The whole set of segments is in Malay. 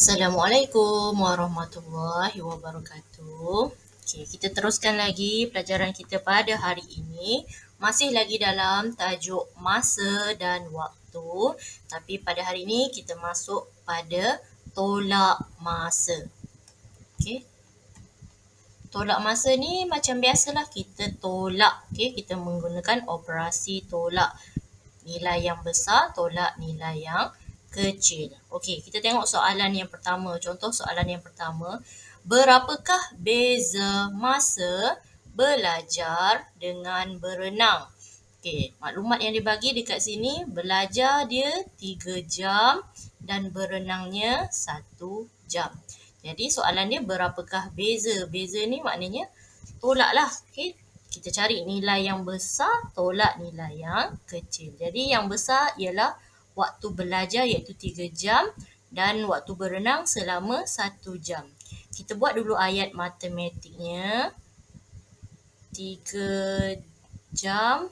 Assalamualaikum warahmatullahi wabarakatuh. Okey, kita teruskan lagi pelajaran kita pada hari ini. Masih lagi dalam tajuk masa dan waktu. Tapi pada hari ini kita masuk pada tolak masa. Okey. Tolak masa ni macam biasalah kita tolak. Okey, kita menggunakan operasi tolak. Nilai yang besar tolak nilai yang kecil. Okey, kita tengok soalan yang pertama. Contoh soalan yang pertama. Berapakah beza masa belajar dengan berenang? Okey, maklumat yang dibagi dekat sini, belajar dia 3 jam dan berenangnya 1 jam. Jadi soalan dia berapakah beza? Beza ni maknanya tolaklah. Okey, kita cari nilai yang besar tolak nilai yang kecil. Jadi yang besar ialah waktu belajar iaitu 3 jam dan waktu berenang selama 1 jam. Kita buat dulu ayat matematiknya. 3 jam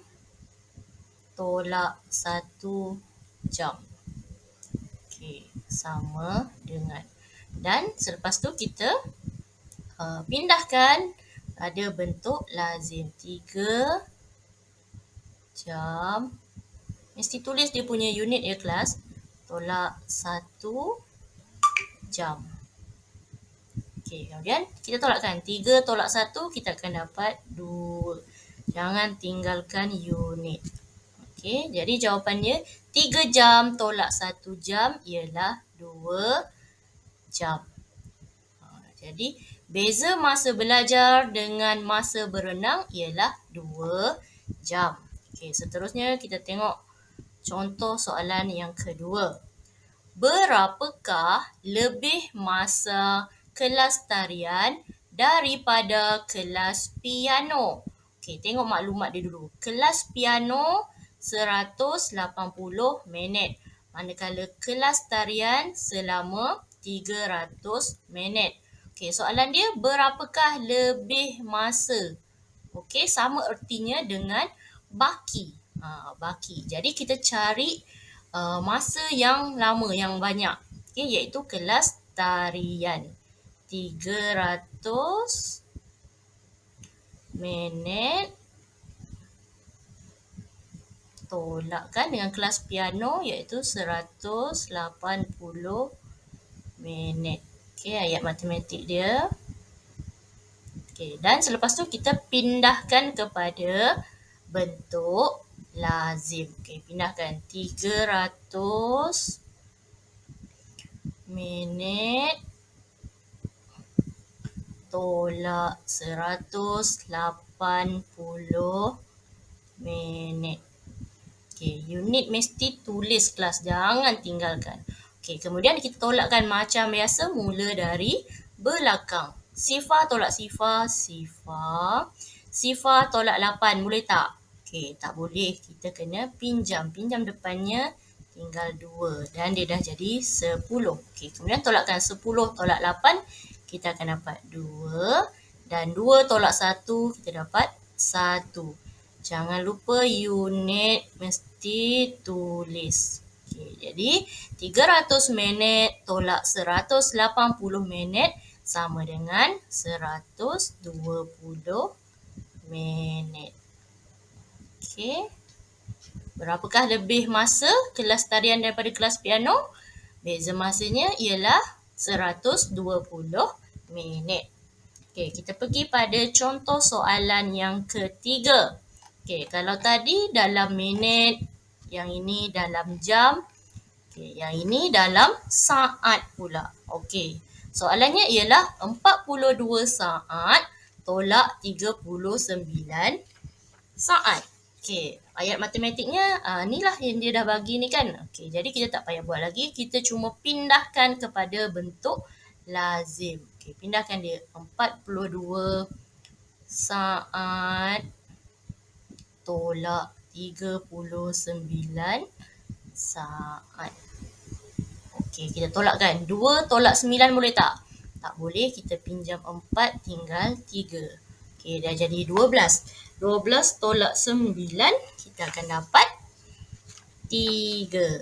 tolak 1 jam. Okey, sama dengan. Dan selepas tu kita pindahkan ada bentuk lazim. 3 jam. Mesti tulis dia punya unit ya kelas. Tolak 1 jam. Okey, kemudian kita tolakkan. 3 tolak 1 kita akan dapat 2. Jangan tinggalkan unit. Okey, jadi jawapannya 3 jam tolak 1 jam ialah 2 jam. Jadi beza masa belajar dengan masa berenang ialah 2 jam. Okey, seterusnya kita tengok contoh soalan yang kedua. Berapakah lebih masa kelas tarian daripada kelas piano? Okey, tengok maklumat dia dulu. Kelas piano 180 minit. Manakala kelas tarian selama 300 minit. Okey, soalan dia berapakah lebih masa? Okey, sama ertinya dengan baki. Baki. Jadi kita cari masa yang lama, yang banyak. Okey, iaitu kelas tarian. 300 minit tolakkan dengan kelas piano iaitu 180 minit. Okey, ayat matematik dia. Okey, dan selepas tu kita pindahkan kepada bentuk lazim. Okey, pindahkan 300 minit tolak 180 minit. Okey, unit mesti tulis kelas, jangan tinggalkan. Okey, kemudian kita tolakkan macam biasa mula dari belakang. Sifar tolak sifar, sifar. Sifar tolak 8, boleh tak? Okey, tak boleh. Kita kena pinjam. Pinjam depannya tinggal 2 dan dia dah jadi 10. Okey, kemudian tolakkan 10 tolak 8, kita akan dapat 2 dan 2 tolak 1 kita dapat 1. Jangan lupa unit mesti tulis. Okey, jadi 300 minit tolak 180 minit sama dengan 120 minit. Okey. Berapakah lebih masa kelas tarian daripada kelas piano? Beza masanya ialah 120 minit. Okey, kita pergi pada contoh soalan yang ketiga. Okey, kalau tadi dalam minit, yang ini dalam jam, okey, yang ini dalam saat pula. Okey, soalannya ialah 42 saat tolak 39 saat. Okey, ayat matematiknya inilah yang dia dah bagi ni kan. Okey, jadi kita tak payah buat lagi, kita cuma pindahkan kepada bentuk lazim. Okey, pindahkan dia 42 saat tolak 39 saat. Okey, kita tolakkan. 2 tolak 9 boleh tak? Tak boleh, kita pinjam 4 tinggal 3. Okey, dah jadi 12. 12 tolak 9, kita akan dapat 3.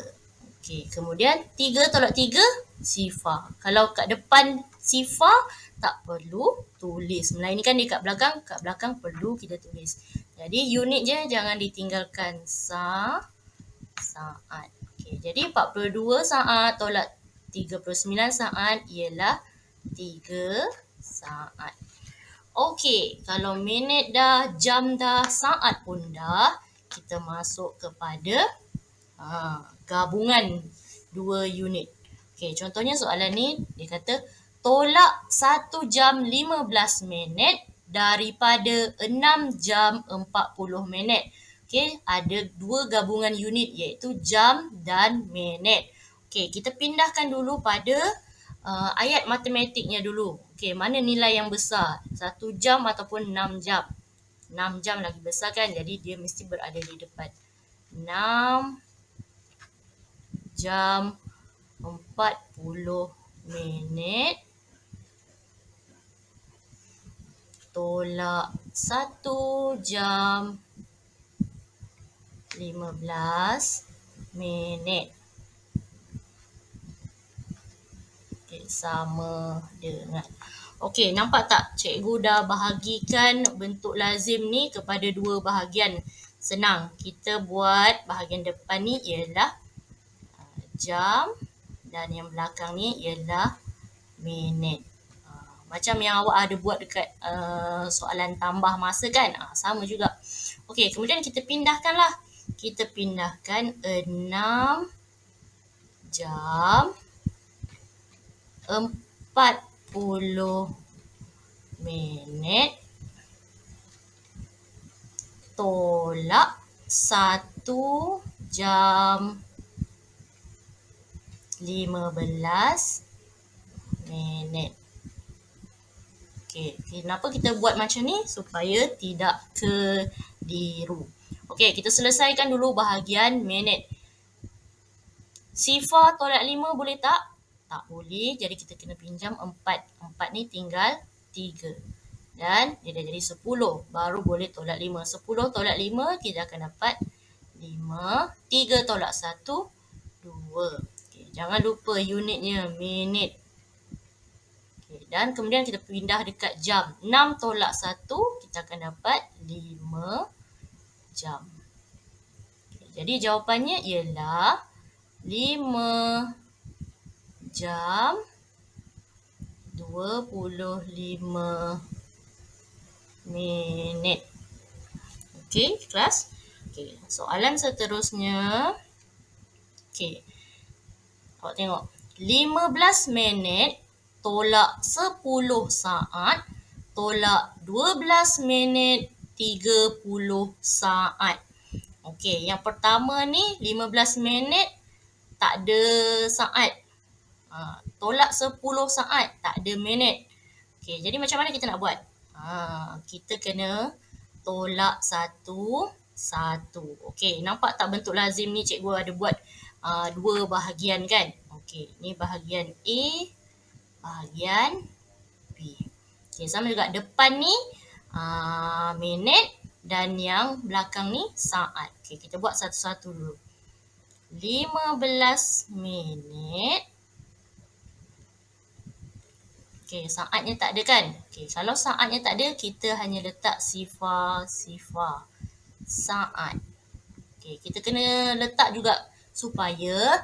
Okey, kemudian 3 tolak 3, sifar. Kalau kat depan sifar, tak perlu tulis. Melainkan dia kat belakang perlu kita tulis. Jadi unit je jangan ditinggalkan. Saat. Okey, jadi 42 saat tolak 39 saat ialah 3 saat. Okey, kalau minit dah, jam dah, saat pun dah, kita masuk kepada gabungan dua unit. Okey, contohnya soalan ni dia kata tolak 1 jam 15 minit daripada 6 jam 40 minit. Okey, ada dua gabungan unit iaitu jam dan minit. Okey, kita pindahkan dulu pada ayat matematiknya dulu. Okey, mana nilai yang besar? 1 jam ataupun 6 jam? 6 jam lagi besar kan? Jadi dia mesti berada di depan. 6 jam 40 minit tolak 1 jam 15 minit. Okay, sama dengan. Okey, nampak tak cikgu dah bahagikan bentuk lazim ni kepada dua bahagian. Senang. Kita buat bahagian depan ni ialah jam dan yang belakang ni ialah minit. Macam yang awak ada buat dekat soalan tambah masa kan? Sama juga. Okey, kemudian kita pindahkanlah. Kita pindahkan 6 jam 40 minit tolak 1 jam 15 minit. Okey, kenapa kita buat macam ni? Supaya tidak keliru. Okey, kita selesaikan dulu bahagian minit. Sifar tolak 5 boleh tak? Tak boleh, jadi kita kena pinjam 4. 4 ni tinggal 3. Dan dia dah jadi 10. Baru boleh tolak 5. 10 tolak 5, kita akan dapat 5. 3 tolak 1, 2. Okay, jangan lupa unitnya, minit. Okay, dan kemudian kita pindah dekat jam. 6 tolak 1, kita akan dapat 5 jam. Okay, jadi jawapannya ialah 5 jam 25 minit. Okey, kelas. Okey, soalan seterusnya. Okey. Awak tengok. 15 minit tolak 10 saat tolak 12 minit 30 saat. Okey, yang pertama ni 15 minit tak ada saat. Tolak 10 saat tak ada minit. Okey, jadi macam mana kita nak buat? Kita kena tolak satu. Okey, nampak tak bentuk lazim ni cikgu ada buat dua bahagian kan? Okey, ni bahagian A, bahagian B. Okey, sama juga depan ni minit dan yang belakang ni saat. Okey, kita buat satu-satu dulu. 15 minit. Okey, saatnya tak ada kan? Okey, kalau saatnya tak ada, kita hanya letak sifar saat. Okey, kita kena letak juga supaya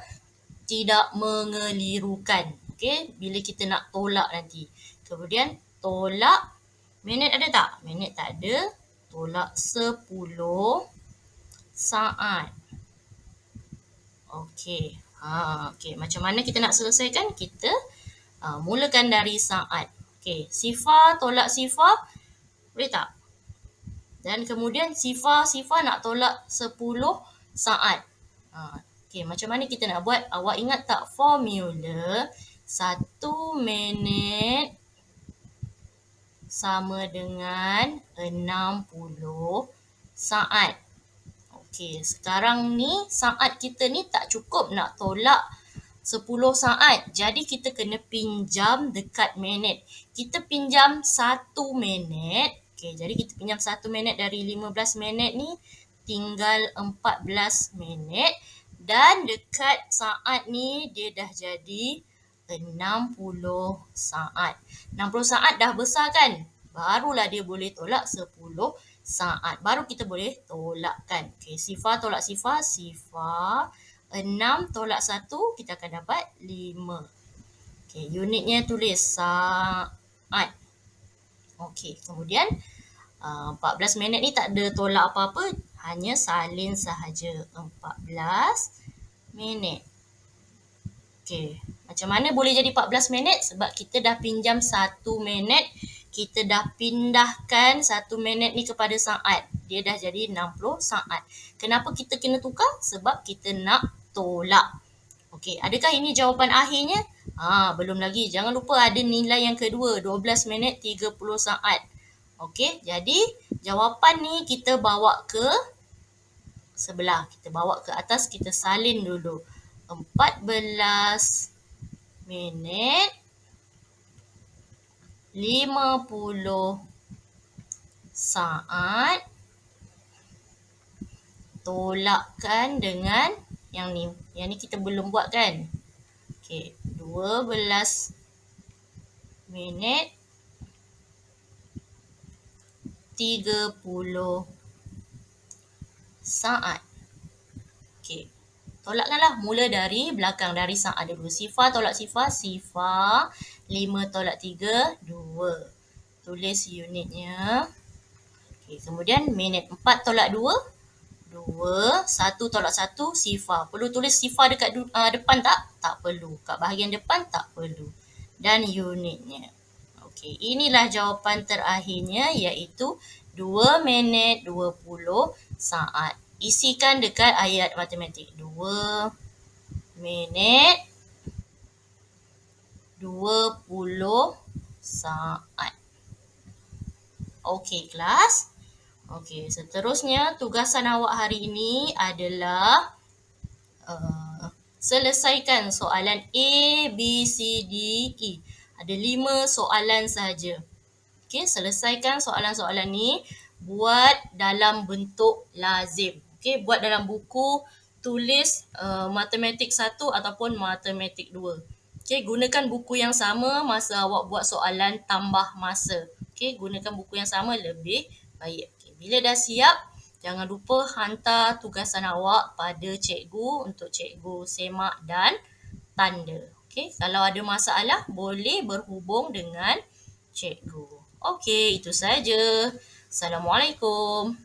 tidak mengelirukan. Okey, bila kita nak tolak nanti. Kemudian tolak minit ada tak? Minit tak ada. Tolak 10 saat. Okey. Okey, macam mana kita nak selesaikan? Kita mulakan dari saat. Okey, sifar tolak sifar. Boleh tak? Dan kemudian sifar nak tolak 10 saat. Okey, macam mana kita nak buat? Awak ingat tak formula 1 minit sama dengan 60 saat. Okey, sekarang ni saat kita ni tak cukup nak tolak 10 saat. Jadi kita kena pinjam dekat minit. Kita pinjam 1 minit. Okey, jadi kita pinjam 1 minit dari 15 minit ni tinggal 14 minit. Dan dekat saat ni dia dah jadi 60 saat. 60 saat dah besar kan? Barulah dia boleh tolak 10 saat. Baru kita boleh tolakkan. Okay, sifar tolak sifar. Sifar 6 tolak 1 kita akan dapat 5. Okay, unitnya tulis saat. Okay, kemudian 14 minit ni tak ada tolak apa-apa. Hanya salin sahaja. 14 minit. Okay. Macam mana boleh jadi 14 minit? Sebab kita dah pinjam 1 minit. Kita dah pindahkan 1 minit ni kepada saat. Dia dah jadi 60 saat. Kenapa kita kena tukar? Sebab kita nak tolak. Okey, adakah ini jawapan akhirnya? Belum lagi. Jangan lupa ada nilai yang kedua. 12 minit 30 saat. Okey, jadi jawapan ni kita bawa ke sebelah. Kita bawa ke atas, kita salin dulu. 14 minit 50 saat tolakkan dengan yang ni. Yang ni kita belum buat kan? Okey, 12 minit 30 saat. Okey. Tolakkanlah mula dari belakang, dari saat dulu. Sifar tolak sifar, sifar. 5 tolak 3, 2. Tulis unitnya. Okey, kemudian minit 4 tolak 2, 2. 1 tolak 1, sifar. Perlu tulis sifar dekat depan tak? Tak perlu. Kat bahagian depan tak perlu. Dan unitnya. Okey, inilah jawapan terakhirnya iaitu 2 minit 20 saat. Isikan dekat ayat matematik. 2 minit 20 saat. Okey kelas. Okey, seterusnya tugasan awak hari ini adalah selesaikan soalan A, B, C, D, E. Ada 5 soalan saja. Okey, selesaikan soalan-soalan ni. Buat dalam bentuk lazim. Okey, buat dalam buku tulis matematik 1 ataupun matematik 2. Okey, gunakan buku yang sama masa awak buat soalan tambah masa. Okey, gunakan buku yang sama lebih baik. Okay, bila dah siap, jangan lupa hantar tugasan awak pada cikgu untuk cikgu semak dan tanda. Okey, kalau ada masalah boleh berhubung dengan cikgu. Okey, itu saja. Assalamualaikum.